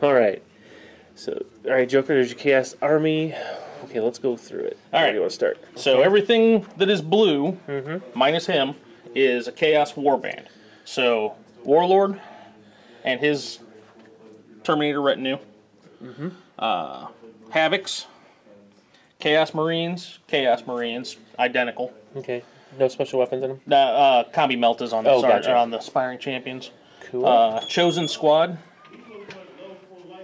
All right. So, all right, Joker, there's your Chaos Army. Okay, let's go through it. All right. Where do you want to start? So everything that is blue, minus him, is a Chaos Warband. So Warlord and his Terminator retinue, Havocs, Chaos Marines, identical. Okay. No special weapons in them? Combi Meltas on the gotcha. on the Aspiring Champions. Cool. Chosen Squad,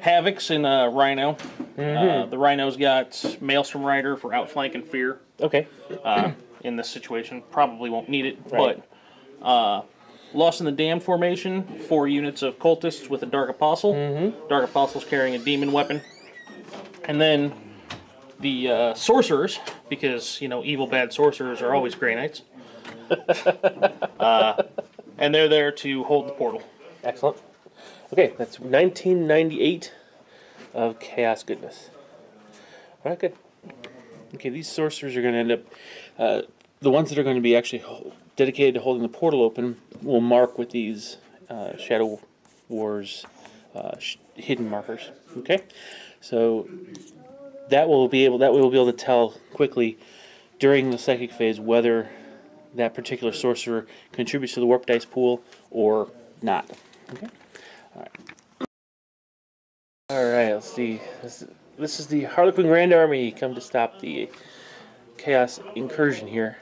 Havocs and Rhino. The Rhino's got Maelstrom Rider for outflank and fear. Okay. In this situation, probably won't need it, Right. but Lost in the Damned formation, 4 units of cultists with a Dark Apostle. Dark Apostle's carrying a demon weapon, and then the sorcerers, because evil bad sorcerers are always Grey Knights, and they're there to hold the portal. Excellent. Okay, that's 1998 of Chaos goodness. All right, good. Okay, these sorcerers are going to end up... the ones that are going to be actually dedicated to holding the portal open will mark with these Shadow Wars hidden markers. Okay, so that we'll be able to tell quickly during the psychic phase whether that particular sorcerer contributes to the warp dice pool or not. Okay. All right. All right. Let's see. This is the Harlequin Grand Army come to stop the Chaos incursion here.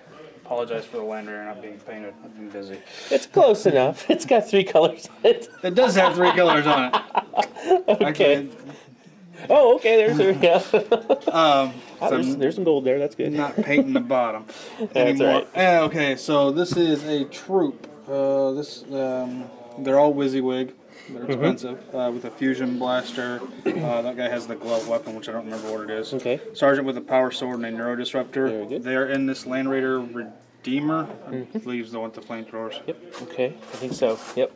Apologize for the Land Raider not being painted. I've been busy. It's close enough. It's got 3 colors on it. It does have 3 colors on it. Okay. Oh, okay. There's some gold there. That's good. Not painting the bottom That's anymore. right. Okay, so this is a troop. They're all WYSIWYG. They're expensive. With a fusion blaster. That guy has the glove weapon, which I don't remember what it is. Okay. Sergeant with a power sword and a neuro disruptor. Very good. They're in this Land Raider Redeemer. I believe is the one with the flamethrowers. Yep. Okay. I think so. Yep.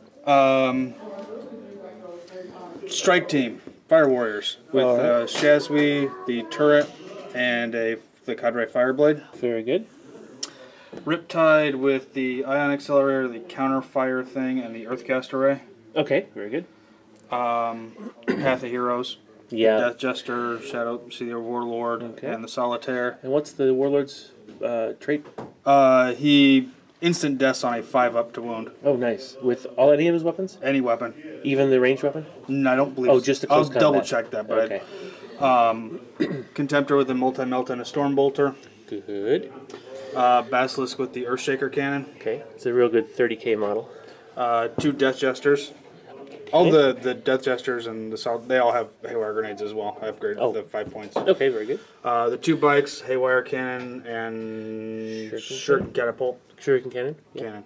Strike team. Fire Warriors. With Shazwi, the turret, and the Cadre Fireblade. Very good. Riptide with the Ion Accelerator, the counter fire thing, and the Earthcast Array. Okay. Very good. Path of Heroes. Yeah. Death Jester, Shadow, the Warlord, and the Solitaire. And what's the Warlord's trait? He instant deaths on a 5-up to wound. Oh, nice. With any of his weapons? Any weapon. Even the ranged weapon? No, I don't believe. Oh, just the close combat. I'll double check that, but okay. Contemptor with the multi-melt and a Stormbolter. Good. Basilisk with the Earthshaker cannon. Okay, it's a real good 30k model. 2 Death Jesters. All the Death Jesters and they all have Haywire grenades as well. I upgraded the 5 points. Okay, very good. The 2 bikes, Haywire cannon and Shuriken catapult. Shuriken cannon. Cannon.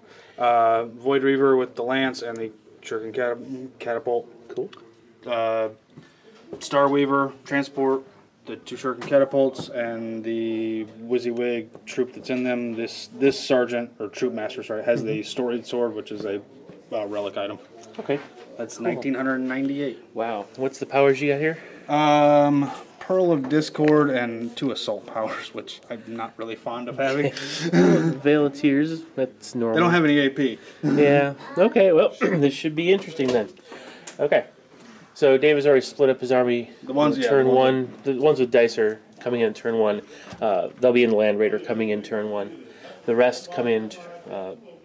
Void Reaver with the lance and the Shuriken catapult. Cool. Star Weaver transport, the 2 Shuriken catapults, and the WYSIWYG troop that's in them. This sergeant or troop master has the storied sword, which is a relic item. Okay. That's 1998. Wow. What's the powers you got here? Pearl of Discord and 2 assault powers, which I'm not really fond of having. Veil of Tears. That's normal. They don't have any AP. Yeah. Okay. Well, this should be interesting then. Okay. So Dave has already split up his army. The ones, turn 1. The ones with dice are coming in turn 1. They'll be in the Land Raider coming in turn 1. The rest come in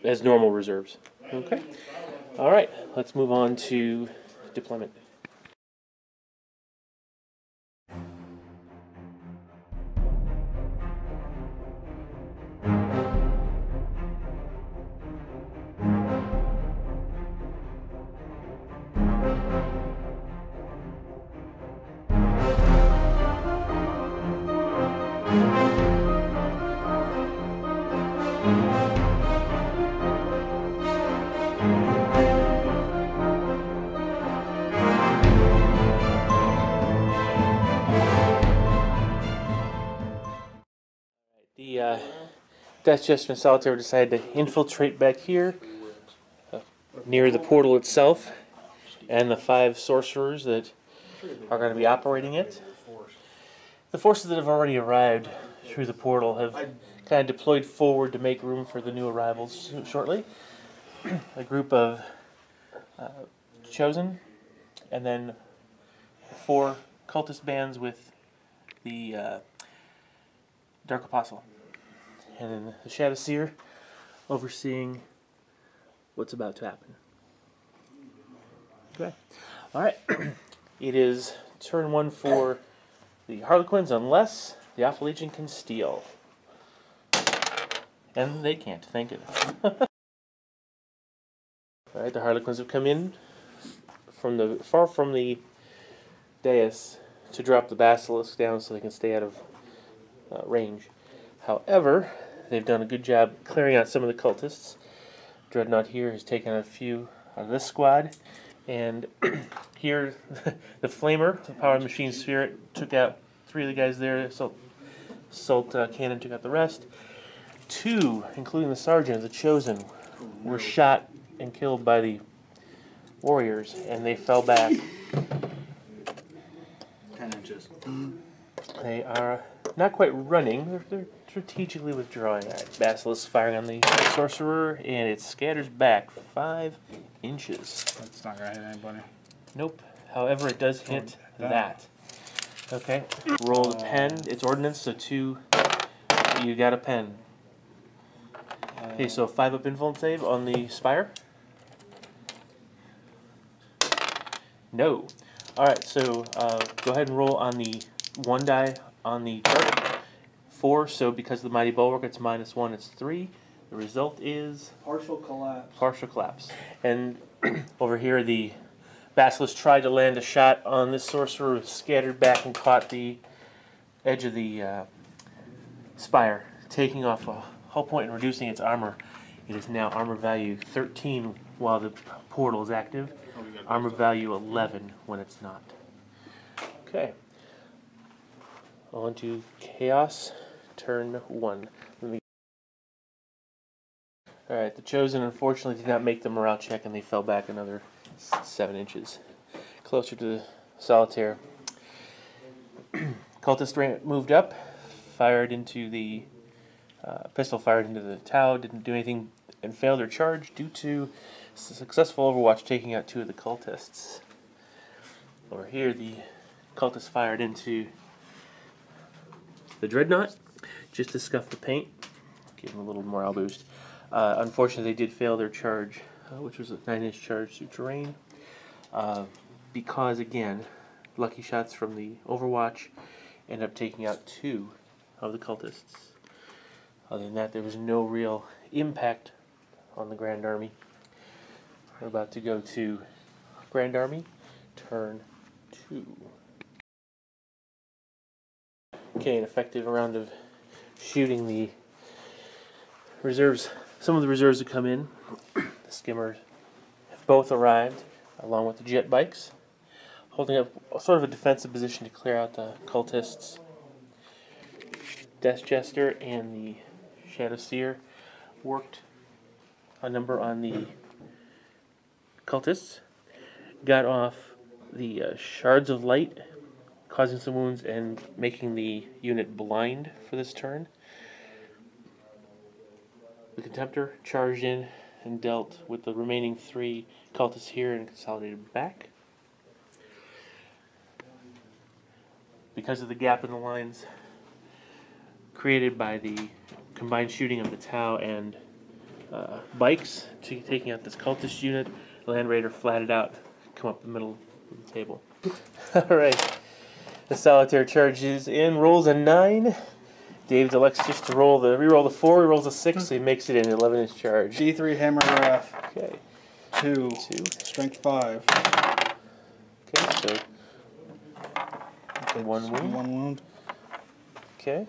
as normal reserves. Okay. All right. Let's move on to deployment. The Death Jester and Solitaire decided to infiltrate back here, near the portal itself, and the 5 sorcerers that are going to be operating it. The forces that have already arrived through the portal have kind of deployed forward to make room for the new arrivals shortly. A group of Chosen, and then 4 cultist bands with the Dark Apostle. And then the Shadow Seer overseeing what's about to happen. Okay. Alright. It is turn 1 for the Harlequins unless the Alpha Legion can steal. And they can't, thank goodness. Alright, the Harlequins have come in from the far from the dais to drop the Basilisk down so they can stay out of range. However, they've done a good job clearing out some of the cultists. Dreadnought here has taken a few out of this squad. And here, the Flamer, the Power Machine Spirit, took out 3 of the guys there. Assault Cannon took out the rest. 2, including the Sergeant, the Chosen, were shot and killed by the warriors, and they fell back. 10 inches. They are not quite running, they're strategically withdrawing. Alright, Basilisk firing on the Sorcerer, and it scatters back 5 inches. That's not going to hit anybody. Nope. However, it does hit that. Okay. Roll the pen. It's ordnance, so 2. You got a pen. Okay, so 5 up influence save on the Spire. No. Alright, so go ahead and roll on the 1 die on the chart. 4, so because of the Mighty Bulwark, it's -1, it's 3. The result is Partial collapse. partial collapse. And over here, the Basilisk tried to land a shot on this Sorcerer, scattered back and caught the edge of the Spire, taking off a hull point and reducing its armor. It is now armor value 13 while the portal is active, armor value 11 when it's not. Okay. On to Chaos, turn 1. Alright, the Chosen unfortunately did not make the morale check and they fell back another 7 inches. Closer to the Solitaire. Cultist moved up, fired into the pistol fired into the Tau, didn't do anything and failed their charge due to successful Overwatch taking out 2 of the cultists. Over here, the cultists fired into the Dreadnought just to scuff the paint, give them a little morale boost. Unfortunately, they did fail their charge, which was a 9-inch charge through terrain, because again, lucky shots from the Overwatch ended up taking out 2 of the cultists. Other than that, there was no real impact on the Grand Army. We're about to go to Grand Army, turn 2. Okay, an effective round of shooting the reserves. Some of the reserves have come in. The skimmers have both arrived, along with the jet bikes, holding up sort of a defensive position to clear out the cultists. Death Jester and the Shadow Seer worked a number on the cultists, got off the Shards of Light, causing some wounds and making the unit blind for this turn. The Contemptor charged in and dealt with the remaining 3 cultists here and consolidated back. Because of the gap in the lines created by the combined shooting of the Tau and bikes taking out this cultist unit, the Land Raider flatted out, come up the middle of the table. Alright, the Solitaire charges in, rolls a 9. Dave elects just to reroll the 4, he rolls a 6, so he makes it an 11-inch charge. D3 Hammer Wrath. Okay. 2. 2. Strength 5. Okay, so 1 wound. 1 wound. Okay.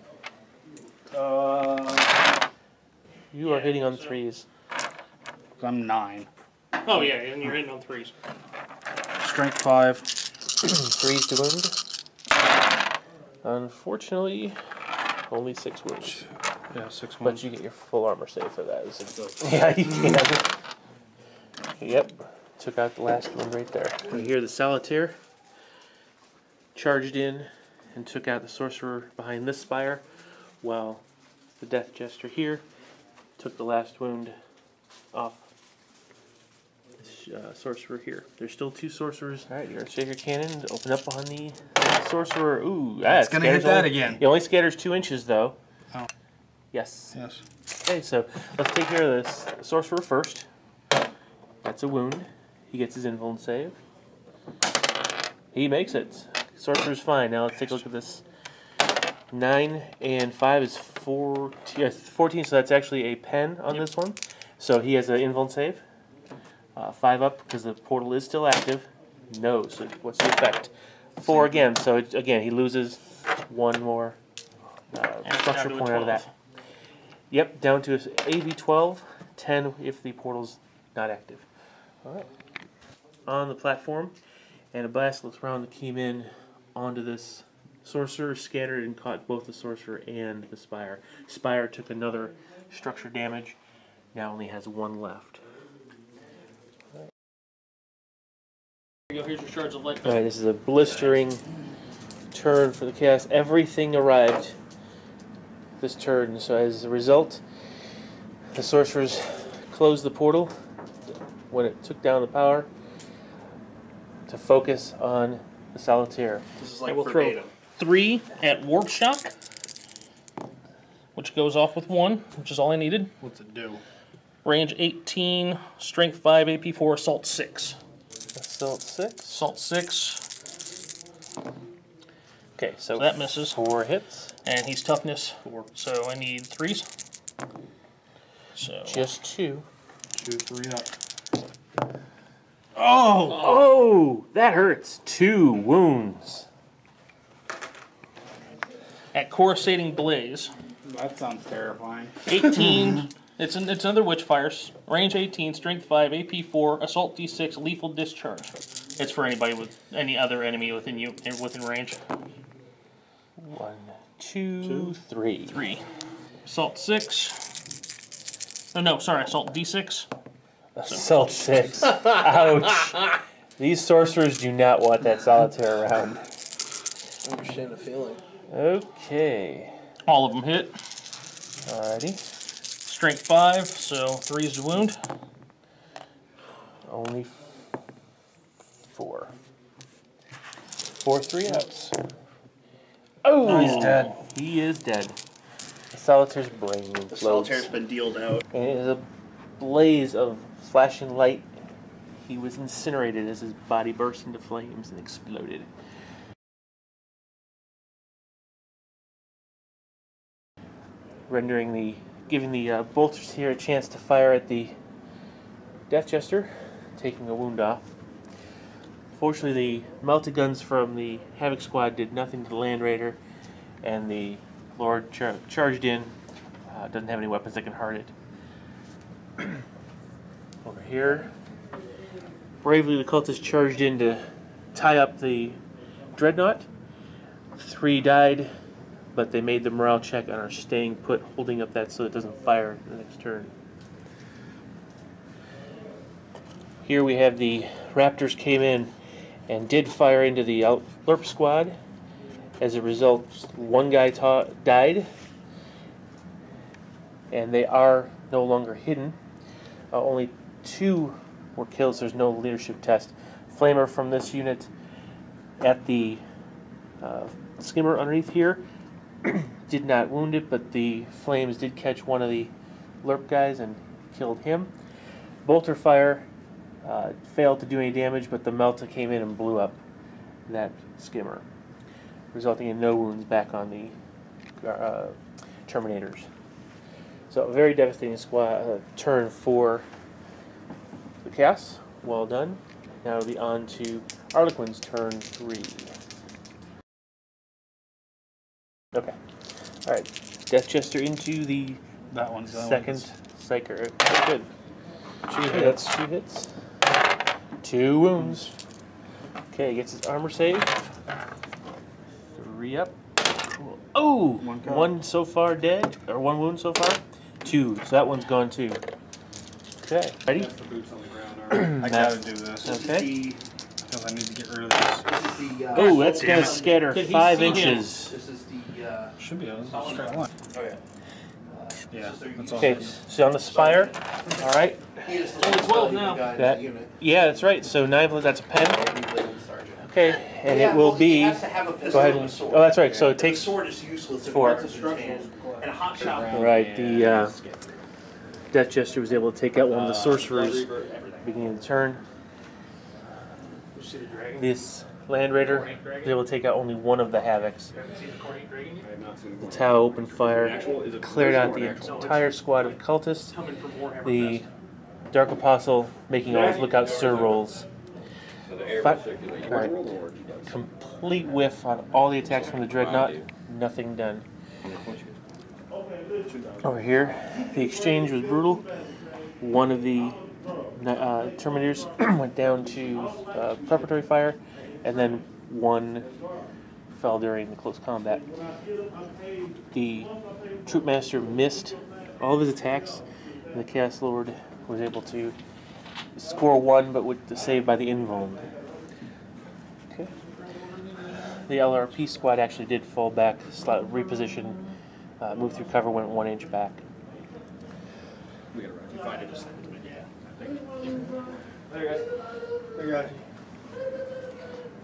You are hitting on 3s. I'm 9. Oh yeah, and you're hitting on 3s. Strength 5. 3s to wound. Unfortunately, only 6 wounds. Yeah, 6 wounds. But you get your full armor save for that. Yeah, you can. Yep. Took out the last one right there. Right here, the Solitaire charged in and took out the Sorcerer behind this spire, while the Death Jester here took the last wound off this sorcerer here. There's still 2 sorcerers. All right, you're gonna shake your cannon to open up on the sorcerer. Ooh, It's gonna hit that again. It only scatters 2 inches though. Oh. Yes. Yes. Okay, so let's take care of this sorcerer first. That's a wound. He gets his invuln save. He makes it. Sorcerer's fine. Now let's take a look at this. 9 and 5 is 14, so that's actually a pen on this one. So he has an invuln save. 5 up because the portal is still active. No, so what's the effect? 4 again, so again he loses 1 more structure point out of that. Yep, down to AV12, 10 if the portal's not active. Alright. On the platform, and a basilisk round came in onto this sorcerer, scattered and caught both the sorcerer and the spire. Spire took another structure damage, now only has 1 left. Here you go, here's your shards of light. Alright, this is a blistering turn for the chaos. Everything arrived this turn, so as a result, the sorcerers closed the portal when it took down the power to focus on the solitaire. This is I like will throw verbatim. 3 at warp shock, which goes off with 1, which is all I needed. What's it do? Range 18, strength 5, AP 4, assault 6. Assault 6. Assault 6. Okay, so That misses. 4 hits. And he's toughness 4. So I need 3s. So Just 2. 2, 3 up. Oh, that hurts. 2 wounds. at coruscating blaze. That sounds terrifying. 18. It's another Witchfire. Range 18, Strength 5, AP 4, Assault D6, Lethal Discharge. It's for anybody with any other enemy within range. 1, 2, 3. 3. Assault 6. Oh no, sorry, Assault D6. Assault 6. Ouch. These sorcerers do not want that solitaire around. I understand the feeling. Okay. All of them hit. Alrighty. Strength 5, so 3 is the wound. Only 4. 4 3-ups. Oh! He's dead. He is dead. The solitaire's brain The implodes. solitaire's been dealed out. And it is a blaze of flashing light. He was incinerated as his body burst into flames and exploded. Giving the bolters here a chance to fire at the Death Jester, taking a wound off. Fortunately, the melted guns from the Havoc Squad did nothing to the Land Raider, and the Lord charged in. Doesn't have any weapons that can hurt it. Over here, bravely the cultists charged in to tie up the Dreadnought. 3 died, but they made the morale check and are staying put, holding up that so it doesn't fire the next turn. Here we have the Raptors came in and did fire into the LRP squad. As a result, 1 guy died, and they are no longer hidden. Only 2 were killed, so there's no leadership test. Flamer from this unit at the skimmer underneath here did not wound it, but the flames did catch one of the LRP guys and killed him. Bolter fire failed to do any damage, but the Melta came in and blew up that skimmer, resulting in no wounds back on the Terminators. So a very devastating turn for the Chaos. Well done. Now we'll be on to Arlequin's turn 3. Okay. Alright. Death Jester into the second Psyker. Good. 2 hits. 2 hits. 2 wounds. Okay, gets his armor save. 3 up. Cool. Oh! 1 so far dead. Or 1 wound so far. 2. So that one's gone too. Okay. Ready? The boots on the ground. I gotta do this. Okay. Because I need to get rid of this. This is the, Oh, that's going to scatter Did he 5 see him? inches. This is the, Should be. This is a straight line. oh yeah. Yeah, that's all. Okay, so on the spire, all right. Only 12 now. That, yeah, that's right. So 9, that's a pen. Okay, and it will be. Go ahead. Oh, that's right. So it takes sword is useless. 4. And a hot shot. Right. The Death Jester was able to take out one of the sorcerers beginning of the turn. This Land Raider was able to take out only one of the Havocs. The Tau opened fire, cleared out the entire squad of cultists. The Dark Apostle making all his lookout Sir rolls. Right. Complete whiff on all the attacks from the Dreadnought. Nothing done. Over here, the exchange was brutal. One of the Terminators went down to preparatory fire, and then one fell during the close combat. The Troopmaster missed all of his attacks, and the Chaos Lord was able to score 1, but with the save by the Invuln. Okay. The LRP squad actually did fall back, reposition, move through cover, went 1 inch back. We gotta find it just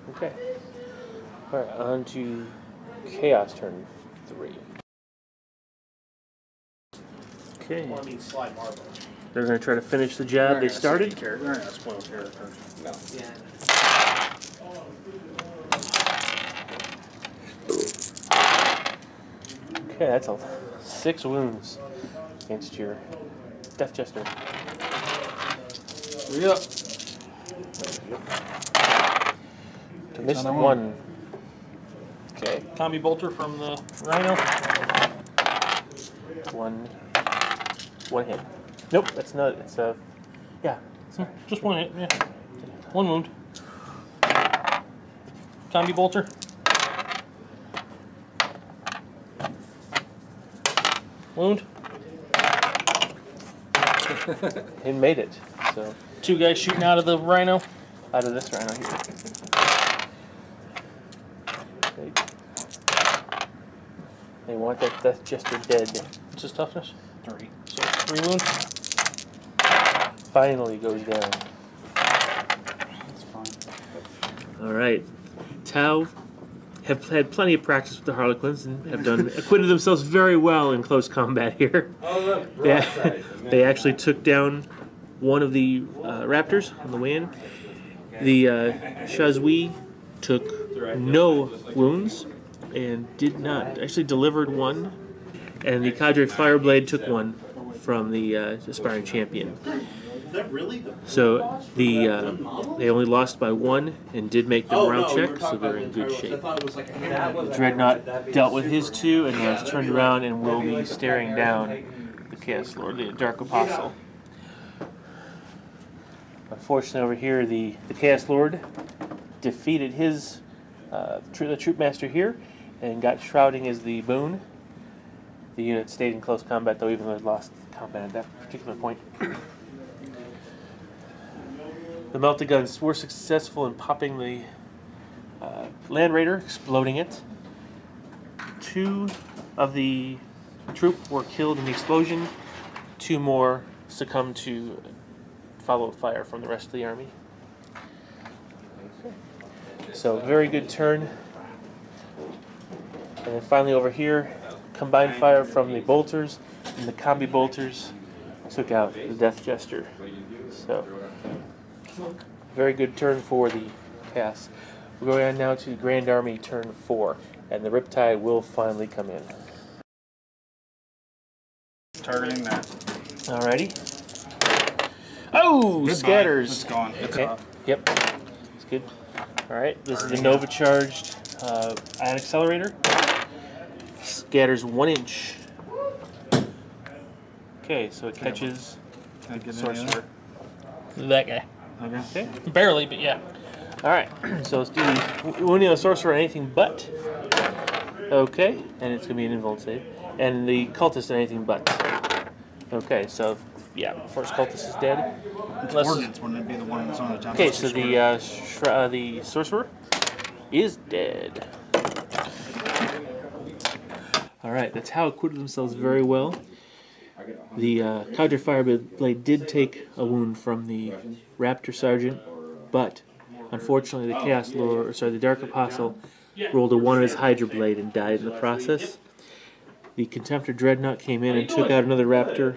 Okay. Alright, on to Chaos turn 3. Okay. They're going to try to finish the job they started. We're not gonna spoil characters. No. Okay, that's 6 wounds against your Death Jester. Yep. Missed 1. Okay. Combi bolter from the Rhino. 1 hit. Nope, that's not. It's a. Yeah. Just 1 hit, yeah. 1 wound. Combi bolter. Wound. He made it. So 2 guys shooting out of the Rhino. out of this Rhino here. They want that Death Jester dead. What's his toughness? 3. So 3 wound. Finally goes down. That's fine. All right. Tau have had plenty of practice with the Harlequins and have acquitted themselves very well in close combat here. Oh, look, They actually took down one of the Raptors on the way in. The Shazui took no wounds and did not. Actually delivered 1. And the Cadre Fireblade took 1 from the aspiring champion. Is that really the... So they only lost by 1 and did make the morale check, so they're in good shape. I thought it was like a Dreadnought dealt with his 2 and has turned around and will be staring down the Chaos Lord, the Dark Apostle. Unfortunately, over here, the Chaos Lord defeated his the Troopmaster here and got Shrouding as the boon. The unit stayed in close combat, though, even though it lost combat at that particular point. The melted guns were successful in popping the Land Raider, exploding it. 2 of the troop were killed in the explosion. 2 more succumbed to follow-up fire from the rest of the army. So, very good turn. And then finally over here, combined fire from the bolters and the combi bolters took out the Death Jester. So, very good turn for the pass. We're going on now to Grand Army turn 4, and the Riptide will finally come in. Targeting that. Alrighty. Oh, Goodbye. scatters. It's gone. It's Okay. off. Yep. It's good. Alright, this is the Nova charged ion accelerator. Scatters 1 inch. Okay, so it catches Can I get sorcerer. That guy. Okay. Barely, but yeah. Alright, so let's do the wounding of the sorcerer on anything but. Okay, and it's going to be an invuln save. And the cultist on anything but. Okay, so yeah, first cultist is dead. It's Unless- ordnance, wouldn't it be the one that's on the top? Okay, so the sorcerer is dead. Alright, the Tau acquitted themselves very well. The counter fire blade did take a wound from the Raptor Sergeant, but unfortunately the the Dark Apostle rolled a 1 on his Hydra blade and died in the process. The Contemptor Dreadnought came in and took out another Raptor,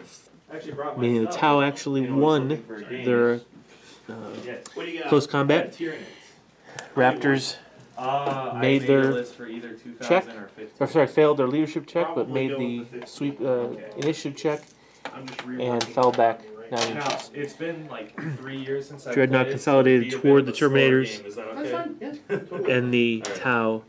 meaning the Tau actually won their close combat. Raptors made their check, failed their leadership check, but made the sweep initiative check and fell back 9 inches. It's been like 3 years since I've Dreadnought consolidated toward the Terminators, okay? and the Tau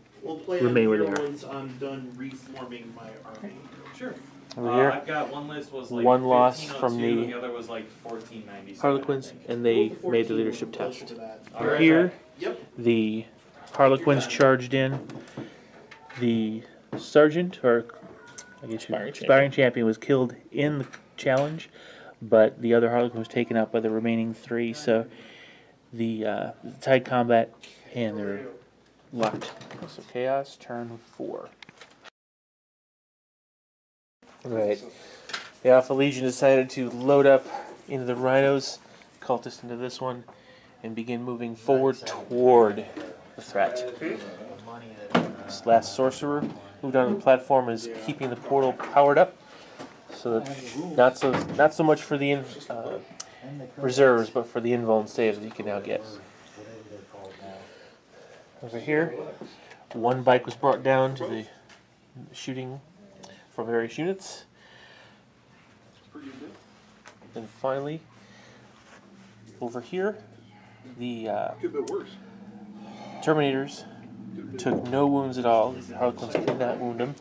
remain where they are. Once I'm done reforming my army. Sure. Over here, I've got one list was like one loss from 1502, the and the other was like 1497. Harlequins, and they made the leadership test. Alright. Here, Yep. the Harlequins charged in. The Sergeant, or I guess Sparring Champion, was killed in the challenge, but the other Harlequin was taken out by the remaining 3, so the tied combat, and they're locked. So Chaos, turn 4. Alright. The Alpha Legion decided to load up into the Rhinos, cultist into this one, and begin moving forward toward the threat. This last sorcerer moved onto the platform is keeping the portal powered up, so that not so much for the reserves, but for the invuln saves that you can now get. Over here, 1 bike was brought down to the shooting from various units. And finally, over here, the Terminators took no wounds at all. The Harlequins did not wound them.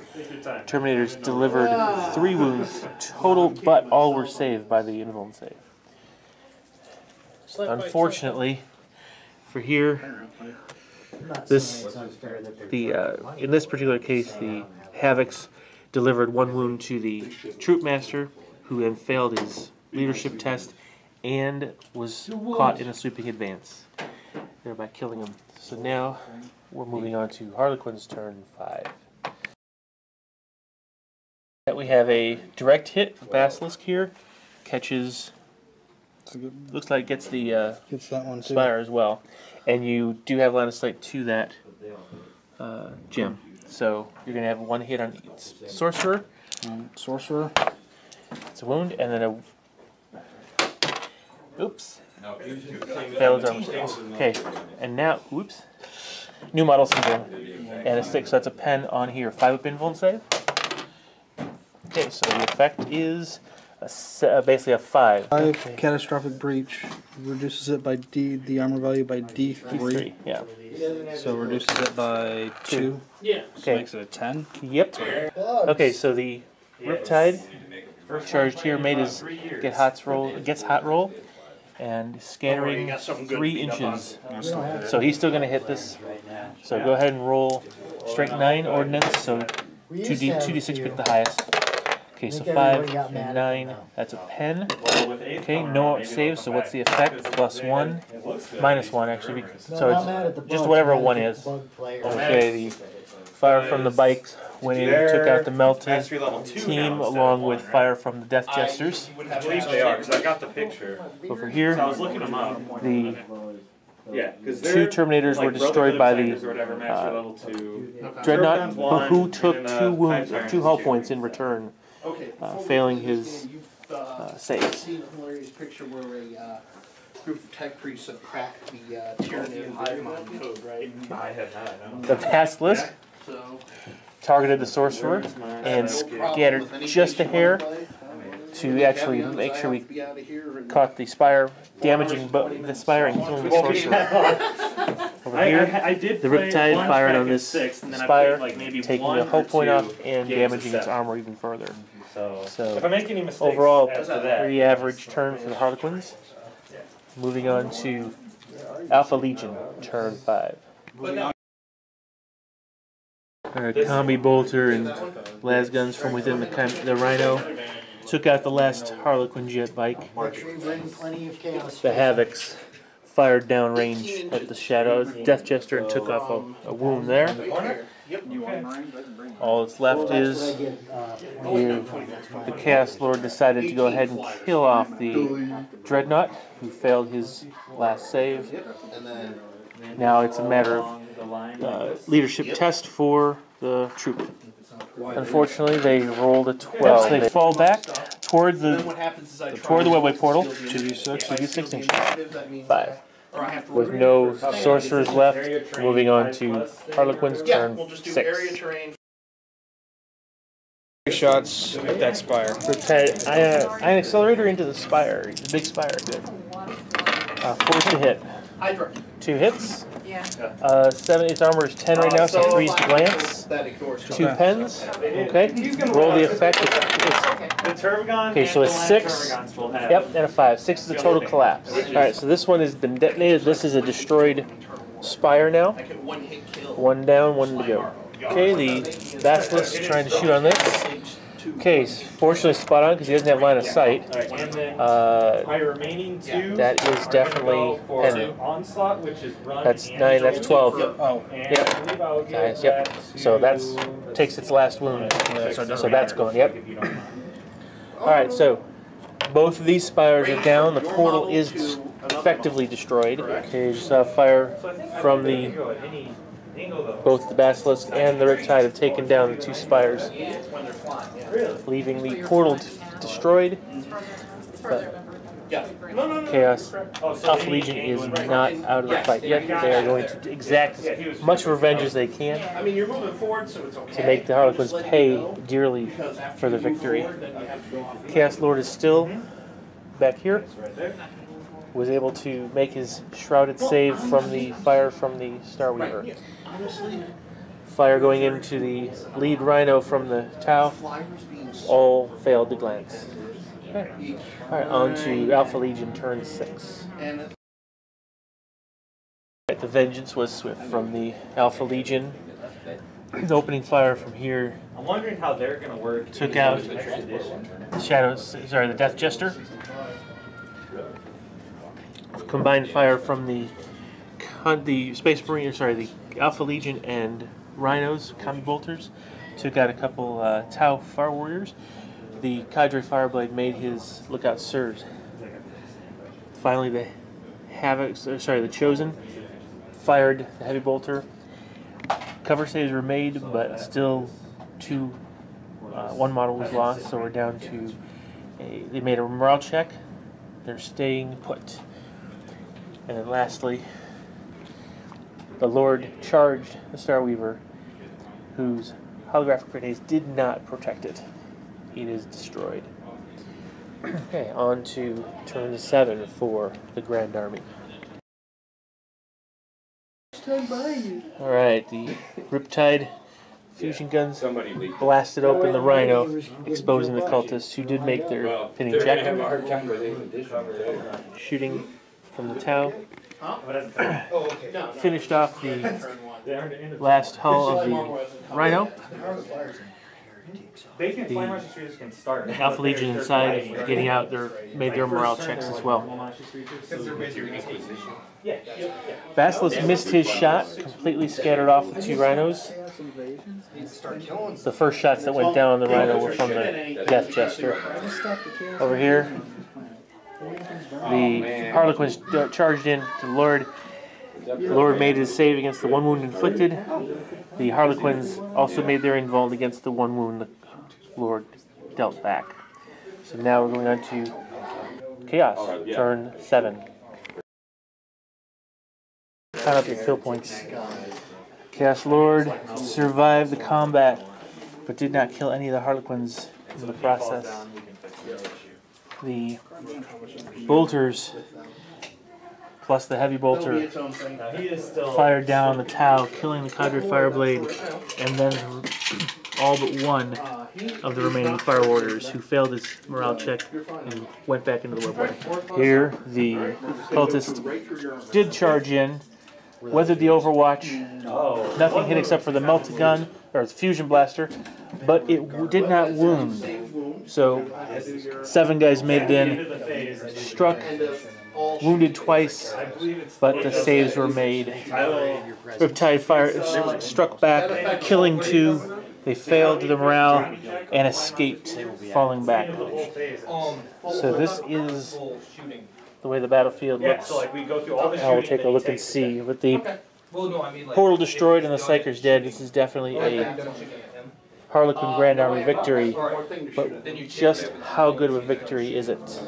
Terminators delivered 3 wounds total, but all were saved by the invuln save. Unfortunately, for here, in this particular case, the Havocs delivered 1 wound to the Troop Master, who then failed his leadership test and was caught in a sweeping advance, thereby killing him. So now we're moving on to Harlequin's turn 5. We have a direct hit. Basilisk here catches. Looks like gets the Gets that one too. Spire as well, and you do have line of sight to that gem. So you're gonna have 1 hit on each sorcerer. Sorcerer. It's a wound, and then oops. Failed armor save. Okay, and now, whoops. New model syndrome. And a 6, so that's a pen on here. 5 up invuln save. Okay, so the effect is basically a 5. 5 catastrophic breach reduces it by the armor value by D3. Yeah. So reduces it by 2. Yeah. So Okay. makes it a 10. Yep. Okay, so the Riptide charged here made his gets hot roll, and scattering 3 inches. So he's still going to hit this. So go ahead and roll strength 9 ordnance. So 2d6 pick the highest. Okay, so 5 and 9. That's a pen. Okay, no saves. So what's the effect? +1, -1 actually. So it's just whatever 1 is. Okay, the fire from the bikes went in and took out the Melted team, along with fire from the Death Jesters. I believe they are, because I got the picture. Over here, I was looking them up. the Yeah, because 2 Terminators were destroyed by the Dreadnought, who took 2 wounds, 2 hull points in return, failing his saves. Seen a hilarious picture where a group of tech priests have cracked the tyranny of hive mind code, right? I have not. The Basilisk So targeted the Sorcerer and scattered just a hair to actually make sure we be out of here and caught the Spire, damaging the Spire and killing the Sorcerer. Over here, I did the play Riptide one fired back on in this 6th, and then I Spire, played, like, maybe taking 1 the hull or point 2 off and games of damaging its 7. armor even further. So if I make any mistakes, Overall, after that, pretty average turn for the Harlequins. Moving on to Alpha Legion, turn 5. Combi Bolter and Lasguns from within the Rhino took out the last Harlequin jet bike. make sure you bring plenty of chaos. The Havocs fired downrange at the Shadow Death Jester and took off a wound there. All that's left is the Chaos Lord decided to go ahead and kill off the Dreadnought, who failed his last save. Now it's a matter of leadership test for the troop. Unfortunately, they rolled a 12. So they fall back toward the webway portal. 2d6 and 5. With no sorcerers left, moving on to Harlequin's turn 6. Shots at that spire. Ion accelerator into the spire. The big spire. Good. 4 to hit. 2 hits. 7. Its armor is 10 right now, so 3 to glance. 2 pens. Okay. Roll the effect. Okay, so it's 6. Yep, and a 5. 6 is the total collapse. Alright, so this one has been detonated. This is a destroyed spire now. 1 down, 1 to go. Okay, the Basilisk is trying to shoot on this. Okay, fortunately spot on because he doesn't have line of sight. My remaining 2 that is definitely for pen. onslaught, which is run. That's 9, that's 12. And I believe I'll give Guys, yep. that So to that's takes its last wound. So that's going, yep. if you don't mind. Alright, so both of these spires are down. The portal is effectively destroyed. Okay, you saw fire from the both the Basilisk and the Riptide have taken down the 2 spires, leaving the portal destroyed. But Chaos Alpha Legion is not out of the fight yet. They are going to exact as much revenge as they can to make the Harlequins pay dearly for the victory. Chaos Lord is still back here. Was able to make his shrouded save from the fire from the Starweaver. Fire going into the lead rhino from the Tau. All failed to glance. Okay. Alright, on to Alpha Legion turn 6. Right, the vengeance was swift from the Alpha Legion. The opening fire from here I'm wondering how they're going to work. took out the the Death Jester. Combined fire from the Space Marine, the Alpha Legion and Rhinos, Combi Bolters, took out a couple Tau Fire Warriors. The Cadre Fireblade made his lookout surge. Finally, the the Chosen fired the Heavy Bolter. Cover saves were made, but still one model was lost, so we're down to they made a morale check. They're staying put. And then lastly, the Lord charged the Starweaver, whose holographic grenades did not protect it. It is destroyed. Okay, on to turn 7 for the Grand Army. Alright, the Riptide fusion guns blasted open the Rhino, exposing the cultists, who did make their pinning check. Shooting from the Tau. Finished off the last hull of the Rhino. The Alpha Legion inside, getting out, made their morale checks as well. Basilisk missed his shot, completely scattered off the 2 Rhinos. The first shots that went down on the Rhino were from the Death Jester. Over here, the Harlequins charged in to the Lord. The Lord made his save against the 1 wound inflicted. The Harlequins also made their involved against the 1 wound the Lord dealt back. So now we're going on to Chaos, turn 7. Count up your kill points. Chaos Lord survived the combat, but did not kill any of the Harlequins in the process. The bolters, plus the heavy bolter, fired down the Tau, killing the Cadre Fireblade, and then all but 1 of the remaining Fire Warriors, who failed his morale check and went back into the webway. Here, the cultist did charge in, weathered the Overwatch. Nothing hit except for the Meltagun, or the Fusion Blaster, but it did not wound. So 7 guys made it in, struck wounded twice, but the saves were made. Riptide fire struck back, killing 2. They failed the morale and escaped, falling back. So this is the way the battlefield looks. Now we'll take a look and see. With the portal destroyed and the Psyker's dead, this is definitely a Harlequin Grand Army victory. But just how good of a victory is it?